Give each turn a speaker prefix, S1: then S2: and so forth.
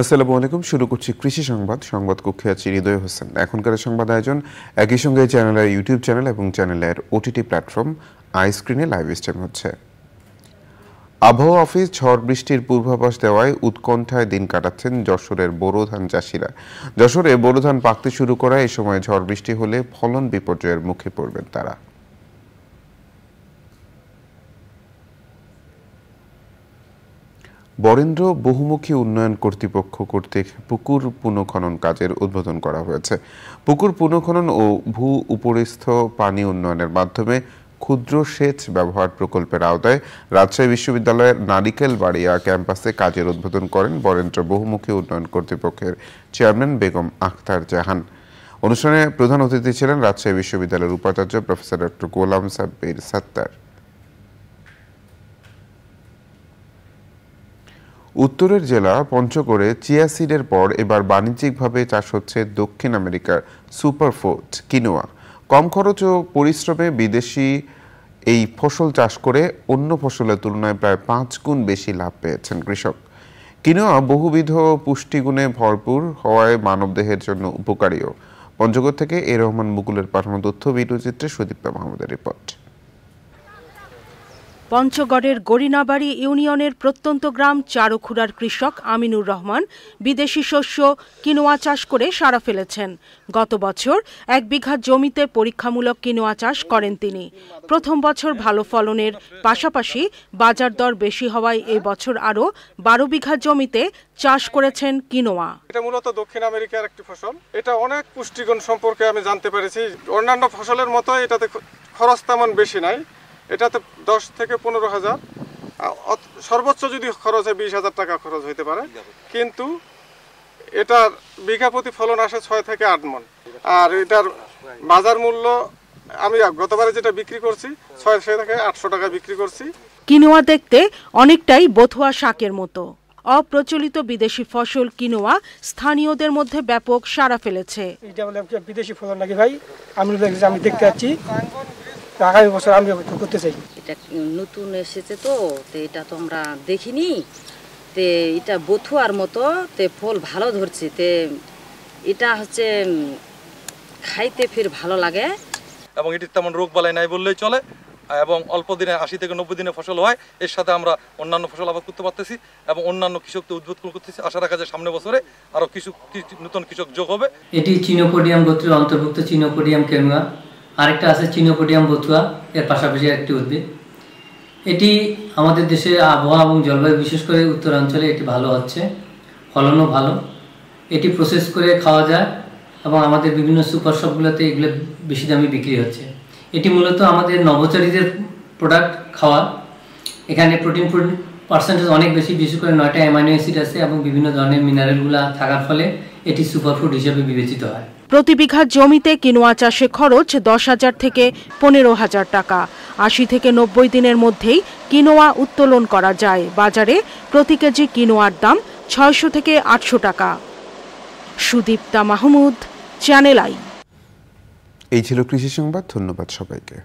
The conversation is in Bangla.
S1: আসসালামু আলাইকুম। শুরু করছি কৃষি সংবাদ কক্ষে আছি হৃদয় হোসেন। এখনকার সংবাদ আয়োজন একই সঙ্গে চ্যানেলের ইউটিউব চ্যানেল এবং চ্যানেলের ওটিটি প্ল্যাটফর্ম আইস্ক্রিনে লাইভ স্ট্রিম হচ্ছে। আবহাওয়া অফিস ঝড় বৃষ্টির পূর্বাভাস দেওয়ায় উৎকণ্ঠায় দিন কাটাচ্ছেন যশোরের বোরো ধান চাষিরা। যশোরে বোরো ধান পাকতে শুরু করায় এই সময় ঝড় বৃষ্টি হলে ফলন বিপর্যয়ের মুখে পড়বেন তারা। বরেন্দ্র বহুমুখী উন্নয়ন কর্তৃপক্ষ কর্তৃক পুকুর পুনঃখনন কাজের উদ্বোধন করা হয়েছে। পুকুর পুনঃখনন ও ভূ উপরিস্থ পানি উন্নয়নের মাধ্যমে ক্ষুদ্র সেচ ব্যবহার প্রকল্পের আওতায় রাজশাহী বিশ্ববিদ্যালয়ের নারিকেলবাড়িয়া ক্যাম্পাসে কাজের উদ্বোধন করেন বরেন্দ্র বহুমুখী উন্নয়ন কর্তৃপক্ষের চেয়ারম্যান বেগম আখতার জাহান। অনুষ্ঠানে প্রধান অতিথি ছিলেন রাজশাহী বিশ্ববিদ্যালয়ের উপাচার্য প্রফেসর ডক্টর গোলাম সাব্বির সাত্তার। উত্তরের জেলা পঞ্চগড়ে চিয়া সিডের পর এবার বাণিজ্যিকভাবে চাষ হচ্ছে দক্ষিণ আমেরিকার সুপারফুড কিনোয়া। কম খরচ ও পরিশ্রমে বিদেশি এই ফসল চাষ করে অন্য ফসলের তুলনায় প্রায় 5 গুণ বেশি লাভ পেয়েছেন কৃষক। কিনোয়া বহুবিধ পুষ্টিগুণে ভরপুর হওয়ায় মানবদেহের জন্য উপকারীও। পঞ্চগড় থেকে এ রহমান মুকুলের পাঠানো তথ্য ভিডিওচিত্রে সুদীপ্তা মাহমুদের রিপোর্ট।
S2: পঞ্চগড়ের গরিনাবাড়ি ইউনিয়নের প্রত্যন্ত গ্রাম চারুখুড়ার কৃষক আমিনুর রহমান বিদেশি শস্য কিনোয়া চাষ করে সাড়া ফেলেছেন। গত বছর 1 বিঘা জমিতে পরীক্ষামূলক কিনোয়া চাষ করেন তিনি। প্রথম বছর ভালো ফলনের পাশাপাশি বাজার দর বেশি হওয়ায় এই বছর আরও 12 বিঘা জমিতে চাষ করেছেন কিনোয়া।
S3: এটা মূলত দক্ষিণ আমেরিকার একটি ফসল। এটা অনেক পুষ্টিগুণ সম্পর্কে আমি জানতে পেরেছি। অন্যান্য ফসলের মতো এটাতে খরচ তেমন বেশি নাই। এটাতে 10 থেকে 15,000, সর্বোচ্চ যদি খরচ হয় 20,000 টাকা খরচ হইতে পারে, কিন্তু এটার বিঘা প্রতি ফলন আসে 6 থেকে 8 মণ। আর এটার বাজার মূল্য আমি গতবারে যেটা বিক্রি করছি 600 থেকে 800 টাকা বিক্রি করছি।
S2: কিনোয়া দেখতে অনেকটাই বথুয়া শাকের মতো। অপ্রচলিত বিদেশি ফসল কিনোয়া স্থানীয়দের মধ্যে ব্যাপক সাড়া ফেলেছে।
S4: এটা বলে বিদেশি ফসল নাকি ভাই, আমি দেখতে পাচ্ছি, আগামী বছর আমি করতে চাই।
S5: এটা নতুন এসেছে তো এটা তো আমরা দেখিনি, তে এটা বথুয়ার মতো তে ফল ভালো ধরছে, তে এটা হচ্ছে খাইতে ফির ভালো লাগে
S6: এবং এটি তেমন রোগ বালাই নাই বললেই চলে এবং অল্প দিনে 80 থেকে 90 দিনে ফসল হয়। এর সাথে আমরা অন্যান্য ফসল আবাদ করতে পারতেছি এবং অন্যান্য কৃষককে উদ্বুদ্ধ করতেছি। আশা রাখা যায় সামনে বছরে আরো কিছু নতুন কৃষক যোগ হবে।
S7: এটি চিনোপোডিয়াম গোত্রের অন্তর্ভুক্ত চিনোপোডিয়াম কেনুয়া। আরেকটা আছে চিনোপোডিয়াম বথুয়া, এর পাশাপাশি একটি উদ্ভিদ। এটি আমাদের দেশের আবহাওয়া এবং জলবায়ু, বিশেষ করে উত্তরাঞ্চলে এটি ভালো হচ্ছে, ফলনও ভালো। এটি প্রসেস করে খাওয়া যায় এবং আমাদের বিভিন্ন সুপার শপগুলোতে এগুলো বেশি দামে বিক্রি হচ্ছে। এটি মূলত আমাদের নভোচারীদের প্রোডাক্ট খাওয়া। এখানে প্রোটিন পার্সেন্টেজ অনেক বেশি, বিশেষ করে 9টা অ্যামাইনো অ্যাসিড আছে এবং বিভিন্ন ধরনের মিনারেলগুলো থাকার ফলে এটি সুপারফুড হিসেবে বিবেচিত হয়।
S2: প্রতি বিঘা জমিতে কিনোয়া চাষে খরচ 10,000 থেকে 15,000 টাকা। 80 থেকে 90 দিনের মধ্যেই কিনোয়া উত্তোলন করা যায়। বাজারে প্রতি কেজি কিনোয়ার দাম 600 থেকে 800 টাকা। Sudipta Mahmud, channel I.
S1: এই ছিল কৃষি সংবাদ। ধন্যবাদ সবাইকে।